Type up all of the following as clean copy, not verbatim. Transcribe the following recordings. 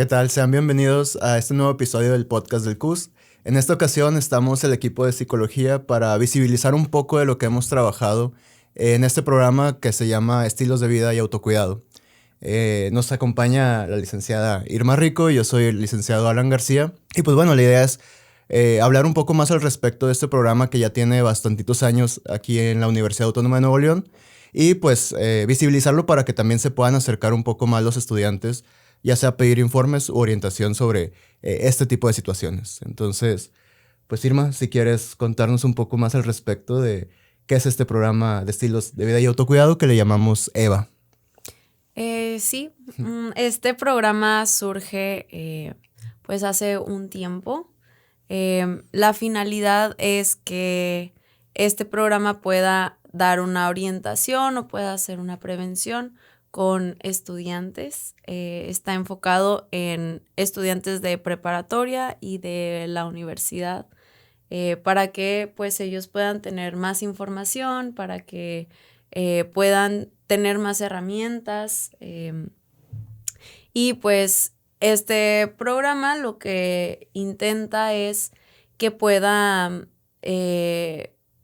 ¿Qué tal? Sean bienvenidos a este nuevo episodio del podcast del CUS. En esta ocasión estamos el equipo de psicología para visibilizar un poco de lo que hemos trabajado en este programa que se llama Estilos de Vida y Autocuidado. Nos acompaña la licenciada Irma Rico y yo soy el licenciado Alan García. Y pues bueno, la idea es hablar un poco más al respecto de este programa que ya tiene bastantitos años aquí en la Universidad Autónoma de Nuevo León y pues visibilizarlo para que también se puedan acercar un poco más los estudiantes, ya sea pedir informes u orientación sobre este tipo de situaciones. Entonces, pues Irma, si quieres contarnos un poco más al respecto de qué es este programa de estilos de vida y autocuidado que le llamamos EVA. Sí, este programa surge pues hace un tiempo. La finalidad es que este programa pueda dar una orientación o pueda hacer una prevención con estudiantes. Está enfocado en estudiantes de preparatoria y de la universidad para que pues ellos puedan tener más información, para que puedan tener más herramientas. Y pues este programa lo que intenta es que pueda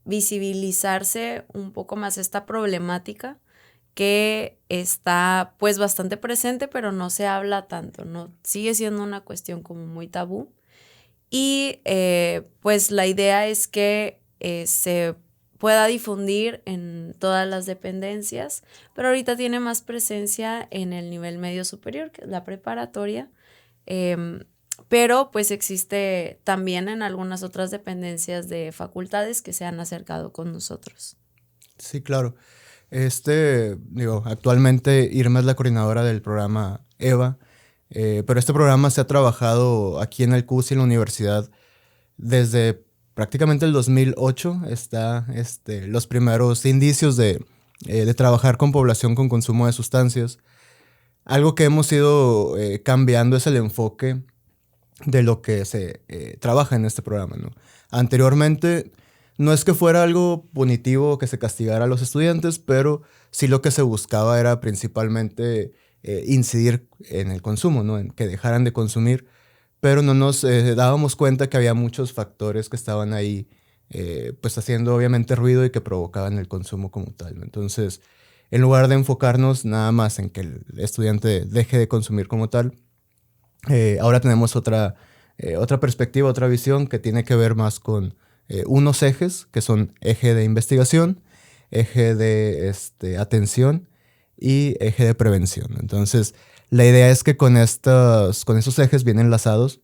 visibilizarse un poco más esta problemática que está pues bastante presente, pero no se habla tanto, ¿no? Sigue siendo una cuestión como muy tabú. Y pues la idea es que se pueda difundir en todas las dependencias, pero ahorita tiene más presencia en el nivel medio superior, que es la preparatoria, pero pues existe también en algunas otras dependencias de facultades que se han acercado con nosotros. Sí, claro. Actualmente Irma es la coordinadora del programa EVA, pero este programa se ha trabajado aquí en el CUS y en la universidad desde prácticamente el 2008. Está los primeros indicios de trabajar con población con consumo de sustancias. Algo que hemos ido cambiando es el enfoque de lo que se trabaja en este programa, ¿no? Anteriormente no es que fuera algo punitivo que se castigara a los estudiantes, pero sí lo que se buscaba era principalmente incidir en el consumo, ¿no? En que dejaran de consumir, pero no nos dábamos cuenta que había muchos factores que estaban ahí pues haciendo obviamente ruido y que provocaban el consumo como tal, ¿no? Entonces, en lugar de enfocarnos nada más en que el estudiante deje de consumir como tal, ahora tenemos otra perspectiva, otra visión que tiene que ver más con unos ejes, que son eje de investigación, eje de atención y eje de prevención. Entonces, la idea es que con esos ejes bien enlazados,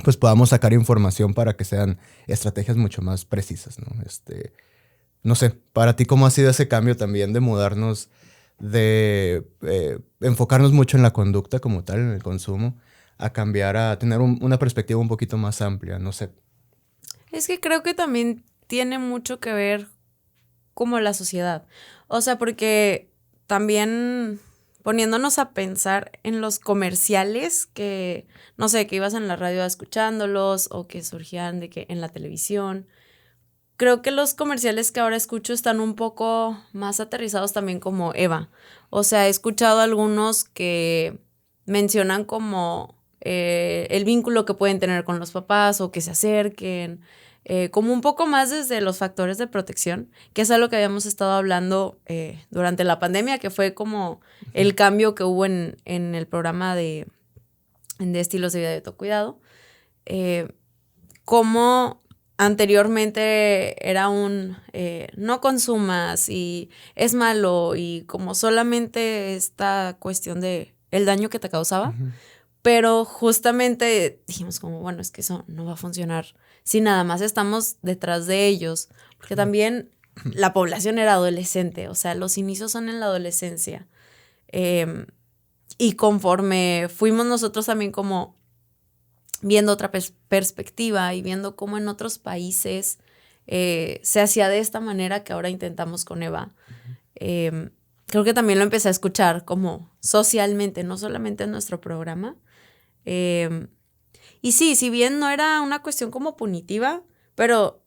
pues podamos sacar información para que sean estrategias mucho más precisas, ¿no? No sé, para ti, ¿cómo ha sido ese cambio también de mudarnos, de enfocarnos mucho en la conducta como tal, en el consumo, a cambiar a tener una perspectiva un poquito más amplia? No sé. Es que creo que también tiene mucho que ver como la sociedad. O sea, porque también poniéndonos a pensar en los comerciales que, no sé, que ibas en la radio escuchándolos o que surgían de que en la televisión. Creo que los comerciales que ahora escucho están un poco más aterrizados también como Eva. O sea, he escuchado algunos que mencionan como el vínculo que pueden tener con los papás o que se acerquen, como un poco más desde los factores de protección, que es algo que habíamos estado hablando durante la pandemia, que fue como el cambio que hubo en el programa de estilos de vida de autocuidado. Como anteriormente era no consumas y es malo y como solamente esta cuestión de el daño que te causaba, pero justamente dijimos como, bueno, es que eso no va a funcionar si nada más estamos detrás de ellos, porque también la población era adolescente, o sea, los inicios son en la adolescencia. Y conforme fuimos nosotros también como viendo otra perspectiva y viendo cómo en otros países se hacía de esta manera que ahora intentamos con Eva. Creo que también lo empecé a escuchar como socialmente, no solamente en nuestro programa. Y sí, si bien no era una cuestión como punitiva, pero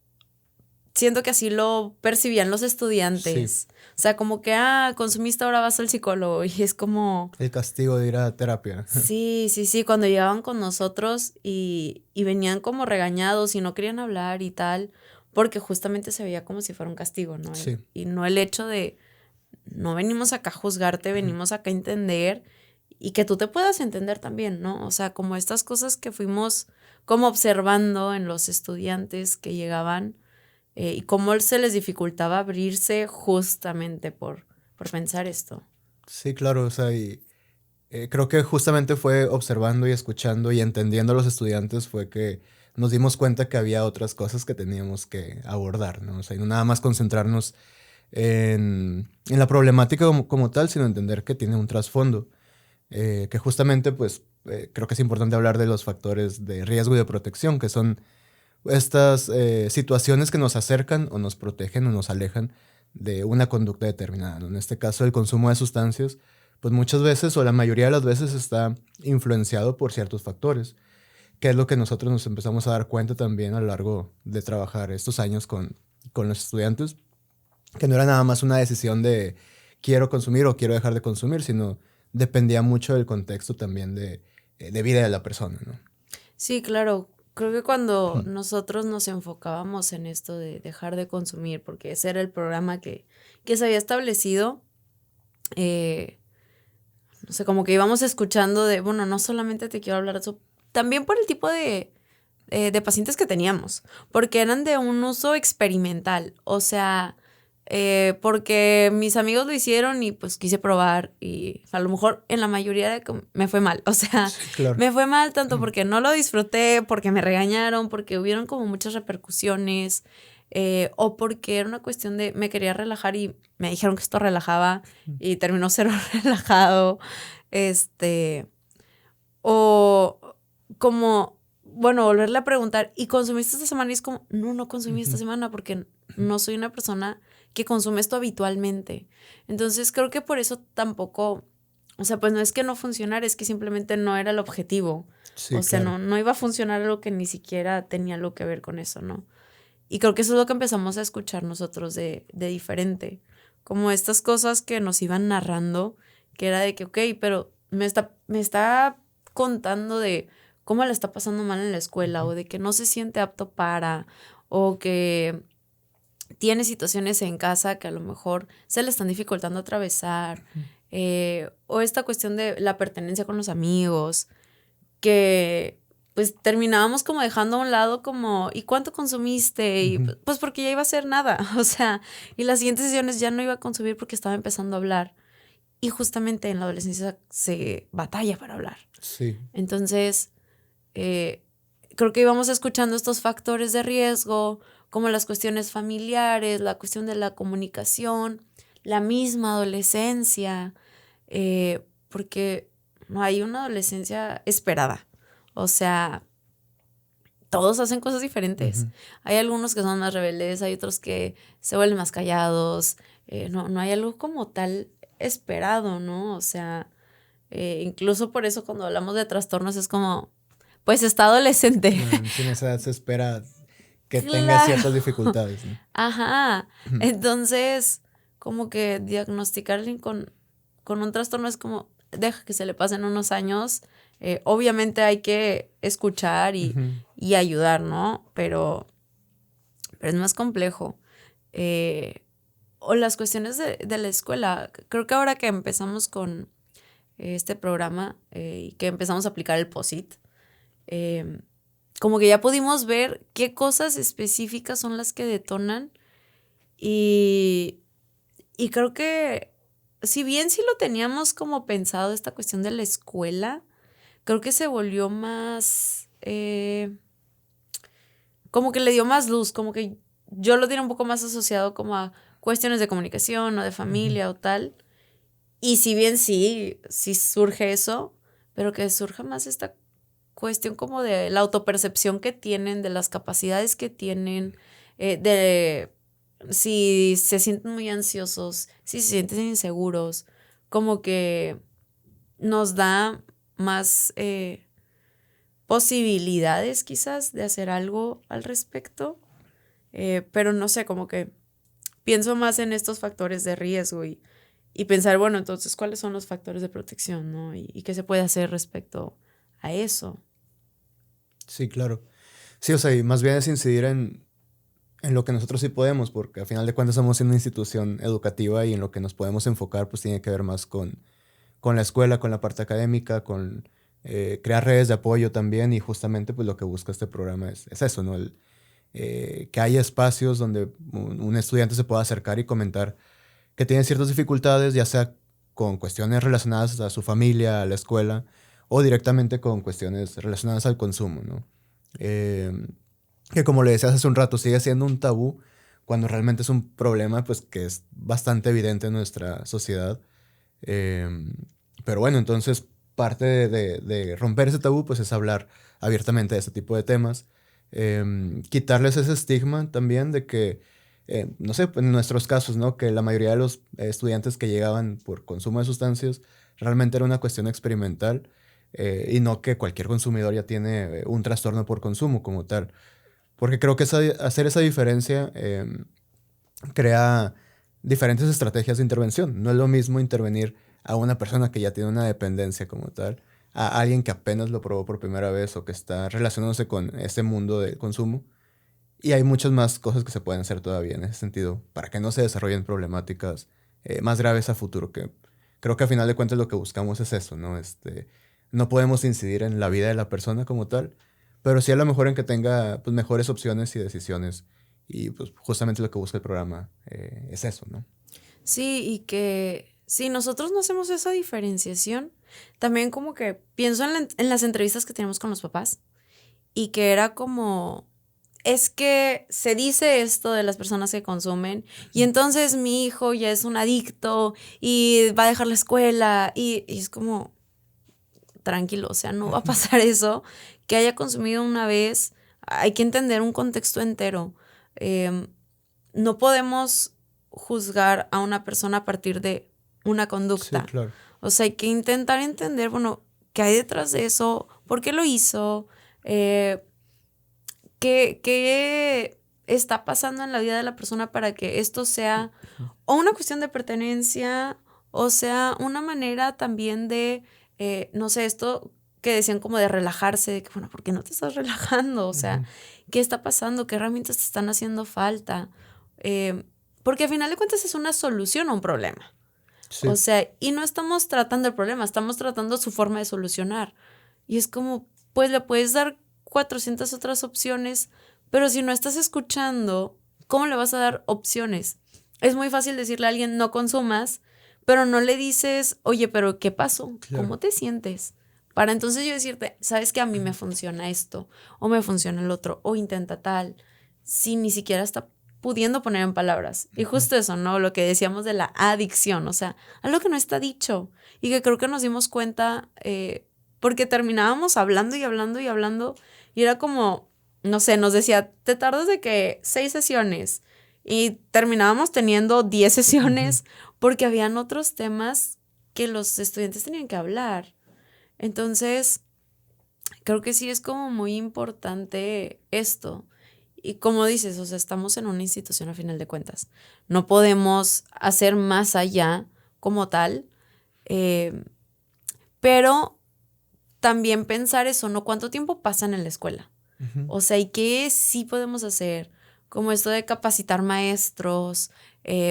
siento que así lo percibían los estudiantes. Sí. O sea, como que, consumiste, ahora vas al psicólogo. Y es como... El castigo de ir a terapia. Sí, sí, sí. Cuando llegaban con nosotros y venían como regañados y no querían hablar y tal, porque justamente se veía como si fuera un castigo, ¿no? Sí. Y no el hecho de, no venimos acá a juzgarte, venimos acá a entender y que tú te puedas entender también, ¿no? O sea, como estas cosas que fuimos como observando en los estudiantes que llegaban y cómo se les dificultaba abrirse justamente por pensar esto. Sí, claro, o sea, y creo que justamente fue observando y escuchando y entendiendo a los estudiantes fue que nos dimos cuenta que había otras cosas que teníamos que abordar, ¿no? O sea, y no nada más concentrarnos en la problemática como tal, sino entender que tiene un trasfondo. Que justamente, pues, creo que es importante hablar de los factores de riesgo y de protección, que son estas situaciones que nos acercan o nos protegen o nos alejan de una conducta determinada, ¿no? En este caso, el consumo de sustancias, pues muchas veces o la mayoría de las veces está influenciado por ciertos factores, que es lo que nosotros nos empezamos a dar cuenta también a lo largo de trabajar estos años con los estudiantes, que no era nada más una decisión de quiero consumir o quiero dejar de consumir, sino dependía mucho del contexto también de vida de la persona, ¿no? Sí, claro. Creo que cuando nosotros nos enfocábamos en esto de dejar de consumir, porque ese era el programa que se había establecido, no sé, como que íbamos escuchando de, bueno, no solamente te quiero hablar de eso, también por el tipo de pacientes que teníamos, porque eran de un uso experimental, o sea, porque mis amigos lo hicieron y pues quise probar y a lo mejor en la mayoría me fue mal, o sea, Sí, claro. me fue mal tanto porque no lo disfruté, porque me regañaron, porque hubieron como muchas repercusiones o porque era una cuestión de me quería relajar y me dijeron que esto relajaba y terminó cero relajado, o como, bueno, volverle a preguntar, ¿y consumiste esta semana? Y es como, no consumí esta semana porque no soy una persona que consume esto habitualmente. Entonces creo que por eso tampoco, o sea, pues no es que no funcionara, es que simplemente no era el objetivo. Sí, o sea, claro. no iba a funcionar algo que ni siquiera tenía algo que ver con eso, ¿no? Y creo que eso es lo que empezamos a escuchar nosotros de diferente. Como estas cosas que nos iban narrando, que era de que, ok, pero me está contando de cómo le está pasando mal en la escuela o de que no se siente apto para o que tiene situaciones en casa que a lo mejor se le están dificultando atravesar o esta cuestión de la pertenencia con los amigos que pues terminábamos como dejando a un lado como ¿y cuánto consumiste? Y pues porque ya iba a hacer nada, o sea, y las siguientes sesiones ya no iba a consumir porque estaba empezando a hablar. Y justamente en la adolescencia se batalla para hablar. Sí. Entonces, creo que íbamos escuchando estos factores de riesgo, como las cuestiones familiares, la cuestión de la comunicación, la misma adolescencia, porque no hay una adolescencia esperada. O sea, todos hacen cosas diferentes. Hay algunos que son más rebeldes, hay otros que se vuelven más callados. No hay algo como tal esperado, ¿no? O sea, incluso por eso cuando hablamos de trastornos es como, pues está adolescente. En esa edad se espera que tenga Claro. ciertas dificultades, ¿no? Ajá. Entonces, como que diagnosticar a alguien con un trastorno es como, deja que se le pasen unos años. Obviamente hay que escuchar y ayudar, ¿no? Pero es más complejo. O las cuestiones de la escuela. Creo que ahora que empezamos con este programa y que empezamos a aplicar el POSIT, como que ya pudimos ver qué cosas específicas son las que detonan y creo que si bien sí lo teníamos como pensado esta cuestión de la escuela, creo que se volvió más, como que le dio más luz, como que yo lo tenía un poco más asociado como a cuestiones de comunicación o de familia o tal. Y si bien sí surge eso, pero que surja más esta cuestión como de la autopercepción que tienen, de las capacidades que tienen, de si se sienten muy ansiosos, si se sienten inseguros, como que nos da más posibilidades quizás de hacer algo al respecto. Pero no sé, como que pienso más en estos factores de riesgo y pensar, bueno, entonces, ¿cuáles son los factores de protección, no? Y qué se puede hacer respecto a eso. Sí, claro. Sí, o sea, y más bien es incidir en lo que nosotros sí podemos, porque al final de cuentas somos una institución educativa y en lo que nos podemos enfocar pues tiene que ver más con la escuela, con la parte académica, con crear redes de apoyo también y justamente pues lo que busca este programa es eso, ¿no? Que haya espacios donde un estudiante se pueda acercar y comentar que tiene ciertas dificultades, ya sea con cuestiones relacionadas a su familia, a la escuela, o directamente con cuestiones relacionadas al consumo, ¿no? Eh, que como le decías hace un rato, sigue siendo un tabú cuando realmente es un problema pues que es bastante evidente en nuestra sociedad. Eh, pero bueno, entonces parte de romper ese tabú pues es hablar abiertamente de este tipo de temas. Quitarles ese estigma también de que, no sé, en nuestros casos, ¿no? Que la mayoría de los estudiantes que llegaban por consumo de sustancias realmente era una cuestión experimental y no que cualquier consumidor ya tiene un trastorno por consumo como tal. Porque creo que hacer esa diferencia crea diferentes estrategias de intervención. No es lo mismo intervenir a una persona que ya tiene una dependencia como tal, a alguien que apenas lo probó por primera vez o que está relacionándose con ese mundo del consumo. Y hay muchas más cosas que se pueden hacer todavía en ese sentido para que no se desarrollen problemáticas más graves a futuro. Que creo que a final de cuentas lo que buscamos es eso, ¿no? No podemos incidir en la vida de la persona como tal, pero sí a lo mejor en que tenga pues, mejores opciones y decisiones. Y pues justamente lo que busca el programa es eso, ¿no? Sí, y que si nosotros no hacemos esa diferenciación, también como que pienso en las entrevistas que tenemos con los papás y que era como, es que se dice esto de las personas que consumen y entonces mi hijo ya es un adicto y va a dejar la escuela y es como, tranquilo, o sea, no va a pasar eso, que haya consumido una vez, hay que entender un contexto entero. No podemos juzgar a una persona a partir de una Sí, conducta. claro. O sea, hay que intentar entender, bueno, qué hay detrás de eso, por qué lo hizo, eh, qué está pasando en la vida de la persona para que esto sea o una cuestión de pertenencia, o sea, una manera también de, no sé, esto que decían como de relajarse, de que, bueno, ¿por qué no te estás relajando? O sea, Ujú. ¿qué está pasando? ¿Qué herramientas te están haciendo falta? Eh, Porque al final de cuentas es una solución a un problema. O Sí, sea, y no estamos tratando el problema, estamos tratando su forma de solucionar. Y es como, pues le puedes dar 400 otras opciones, pero si no estás escuchando, ¿cómo le vas a dar opciones? Es muy fácil decirle a alguien no consumas, pero no le dices, oye, pero ¿qué pasó? claro. ¿Cómo te sientes? Para entonces yo decirte, sabes que a mí me funciona esto, o me funciona el otro, o intenta tal, si ni siquiera está pudiendo poner en palabras. Y Ujú. justo eso, ¿no? Lo que decíamos de la adicción, o sea, algo que no está dicho y que creo que nos dimos cuenta porque terminábamos hablando y hablando y hablando y era como, no sé, nos decía, te tardas de que 6 sesiones y terminábamos teniendo 10 sesiones porque habían otros temas que los estudiantes tenían que hablar. Entonces, creo que sí es como muy importante esto. Y como dices, o sea, estamos en una institución a final de cuentas. No podemos hacer más allá como tal, eh, pero también pensar eso, ¿no? ¿Cuánto tiempo pasan en la escuela? Ujú. O sea, ¿y qué sí podemos hacer? Como esto de capacitar maestros,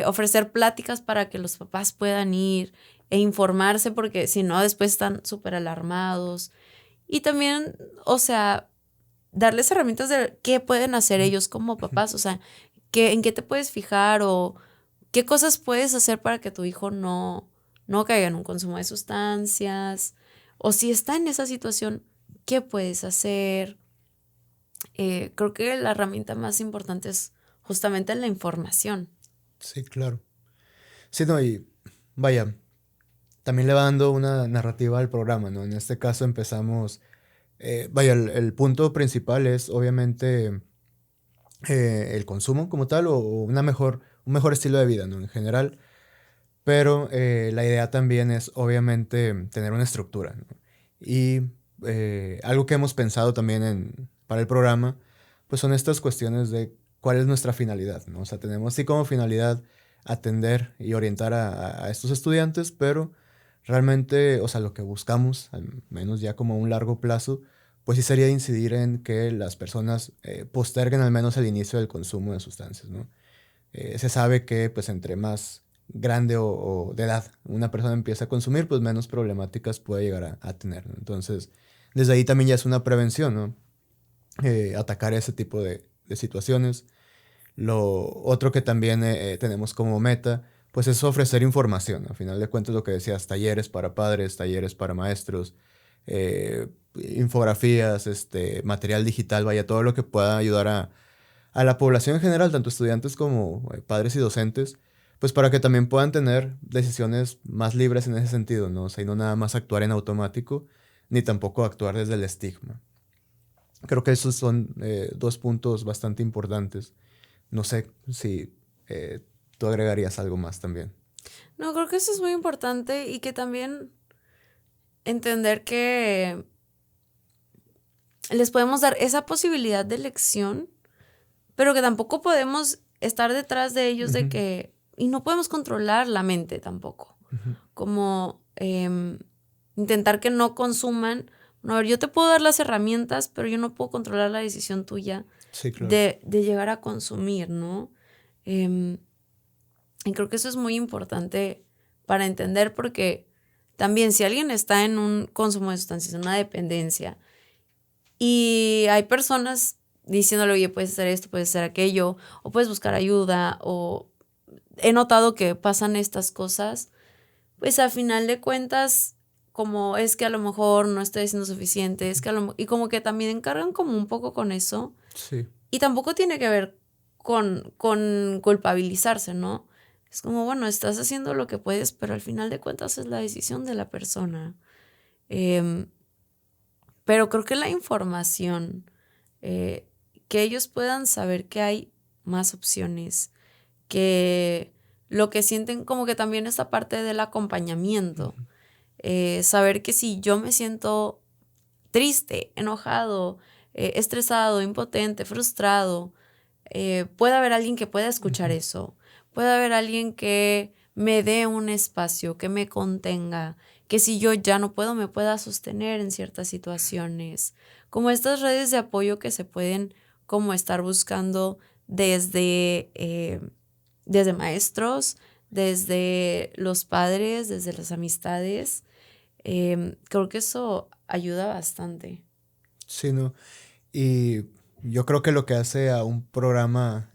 ofrecer pláticas para que los papás puedan ir e informarse, porque si no, después están súper alarmados. Y también, o sea, darles herramientas de qué pueden hacer ellos como papás, o sea, en qué te puedes fijar o qué cosas puedes hacer para que tu hijo no caiga en un consumo de sustancias, o si está en esa situación, qué puedes hacer. Creo que la herramienta más importante es justamente la información. Sí, claro. Sí, no, y vaya, también le va dando una narrativa al programa, ¿no? En este caso empezamos, vaya, el punto principal es obviamente el consumo como tal o un mejor estilo de vida, ¿no? En general, pero la idea también es obviamente tener una estructura, ¿no? Y algo que hemos pensado también para el programa, pues son estas cuestiones de cuál es nuestra finalidad, ¿no? O sea, tenemos sí como finalidad atender y orientar a estos estudiantes, pero realmente, o sea, lo que buscamos, al menos ya como a un largo plazo, pues sí sería incidir en que las personas posterguen al menos el inicio del consumo de sustancias, ¿no? Se sabe que pues entre más grande o de edad una persona empieza a consumir, pues menos problemáticas puede llegar a tener, ¿no? Entonces, desde ahí también ya es una prevención, ¿no? Atacar ese tipo de situaciones. Lo otro que también tenemos como meta, pues es ofrecer información. Al final de cuentas, lo que decías, talleres para padres, talleres para maestros, infografías, material digital, vaya, todo lo que pueda ayudar a la población en general, tanto estudiantes como padres y docentes, pues para que también puedan tener decisiones más libres en ese sentido, ¿no? O sea, y no nada más actuar en automático, ni tampoco actuar desde el estigma. Creo que esos son dos puntos bastante importantes. No sé si tú agregarías algo más también. No, creo que eso es muy importante y que también entender que les podemos dar esa posibilidad de elección, pero que tampoco podemos estar detrás de ellos de Ujú, que, y no podemos controlar la mente tampoco, ujú. como intentar que no consuman. No, a ver, yo te puedo dar las herramientas, pero yo no puedo controlar la decisión tuya Sí, claro. de llegar a consumir, ¿no? Em, y creo que eso es muy importante para entender porque también si alguien está en un consumo de sustancias, en una dependencia, y hay personas diciéndole, oye, puedes hacer esto, puedes hacer aquello, o puedes buscar ayuda, o he notado que pasan estas cosas, pues a final de cuentas, como es que a lo mejor no estoy haciendo suficiente, es que y como que también encargan como un poco con eso, Sí, y tampoco tiene que ver con culpabilizarse, ¿no? Es como, bueno, estás haciendo lo que puedes, pero al final de cuentas es la decisión de la persona. Em, pero creo que la información, eh, que ellos puedan saber que hay más opciones, que lo que sienten como que también esta parte del acompañamiento, ujú, saber que si yo me siento triste, enojado, estresado, impotente, frustrado, puede haber alguien que pueda escuchar ujú. eso, puede haber alguien que me dé un espacio, que me contenga, que si yo ya no puedo, me pueda sostener en ciertas situaciones, como estas redes de apoyo que se pueden como estar buscando desde maestros, desde los padres, desde las amistades. Creo que eso ayuda bastante. Sí, no. Y yo creo que lo que hace a un programa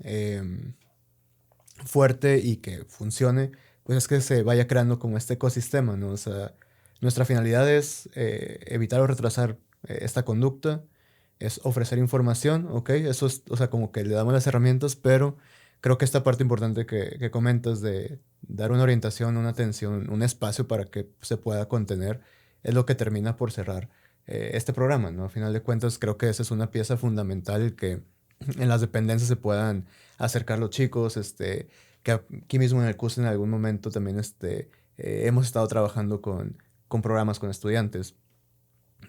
fuerte y que funcione, pues es que se vaya creando como este ecosistema, ¿no? O sea, nuestra finalidad es evitar o retrasar esta conducta, es ofrecer información, ¿ok? Eso es, o sea, como que le damos las herramientas, pero creo que esta parte importante que comentas de dar una orientación, una atención, un espacio para que se pueda contener, es lo que termina por cerrar este programa, ¿no? A final de cuentas, creo que esa es una pieza fundamental que en las dependencias se puedan acercar los chicos, que aquí mismo en el curso en algún momento también hemos estado trabajando con programas con estudiantes.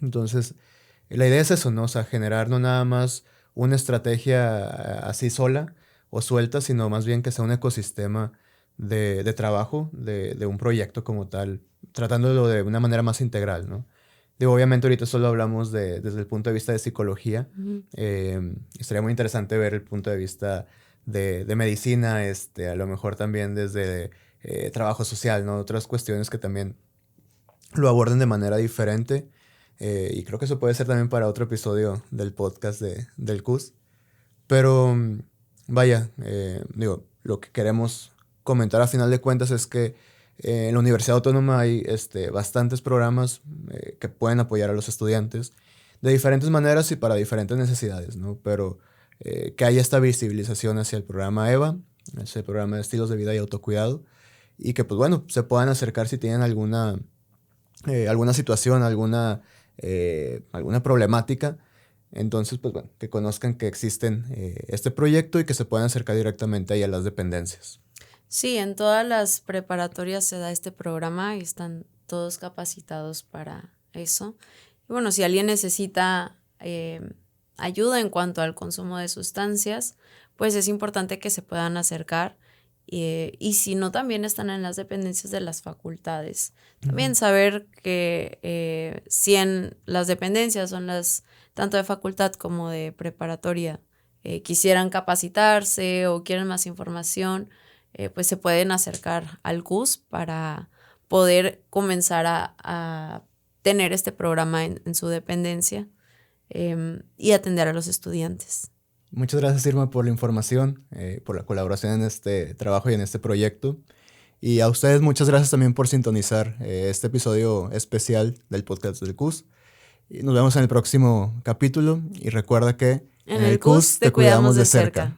Entonces, la idea es eso, ¿no? O sea, generar no nada más una estrategia así sola o suelta, sino más bien que sea un ecosistema de trabajo, de un proyecto como tal, tratándolo de una manera más integral, ¿no? Digo, obviamente ahorita solo hablamos desde el punto de vista de psicología. Ujú. Estaría muy interesante ver el punto de vista de medicina, a lo mejor también desde trabajo social, ¿no? Otras cuestiones que también lo aborden de manera diferente. Y creo que eso puede ser también para otro episodio del podcast del CUS. Pero vaya, digo, lo que queremos comentar a final de cuentas es que en la Universidad Autónoma hay bastantes programas que pueden apoyar a los estudiantes de diferentes maneras y para diferentes necesidades, ¿no? Pero que haya esta visibilización hacia el programa EVA, ese programa de estilos de vida y autocuidado, y que pues bueno, se puedan acercar si tienen alguna situación, alguna problemática. Entonces, pues bueno, que conozcan que existen este proyecto y que se puedan acercar directamente ahí a las dependencias. Sí, en todas las preparatorias se da este programa y están todos capacitados para eso. Y bueno, si alguien necesita ayuda en cuanto al consumo de sustancias, pues es importante que se puedan acercar. Y si no, también están en las dependencias de las facultades. También saber que si en las dependencias son las tanto de facultad como de preparatoria quisieran capacitarse o quieren más información, pues se pueden acercar al CUS para poder comenzar a tener este programa en su dependencia y atender a los estudiantes. Muchas gracias, Irma, por la información, por la colaboración en este trabajo y en este proyecto. Y a ustedes muchas gracias también por sintonizar este episodio especial del podcast del CUS. Y nos vemos en el próximo capítulo y recuerda que en el CUS te cuidamos de cerca.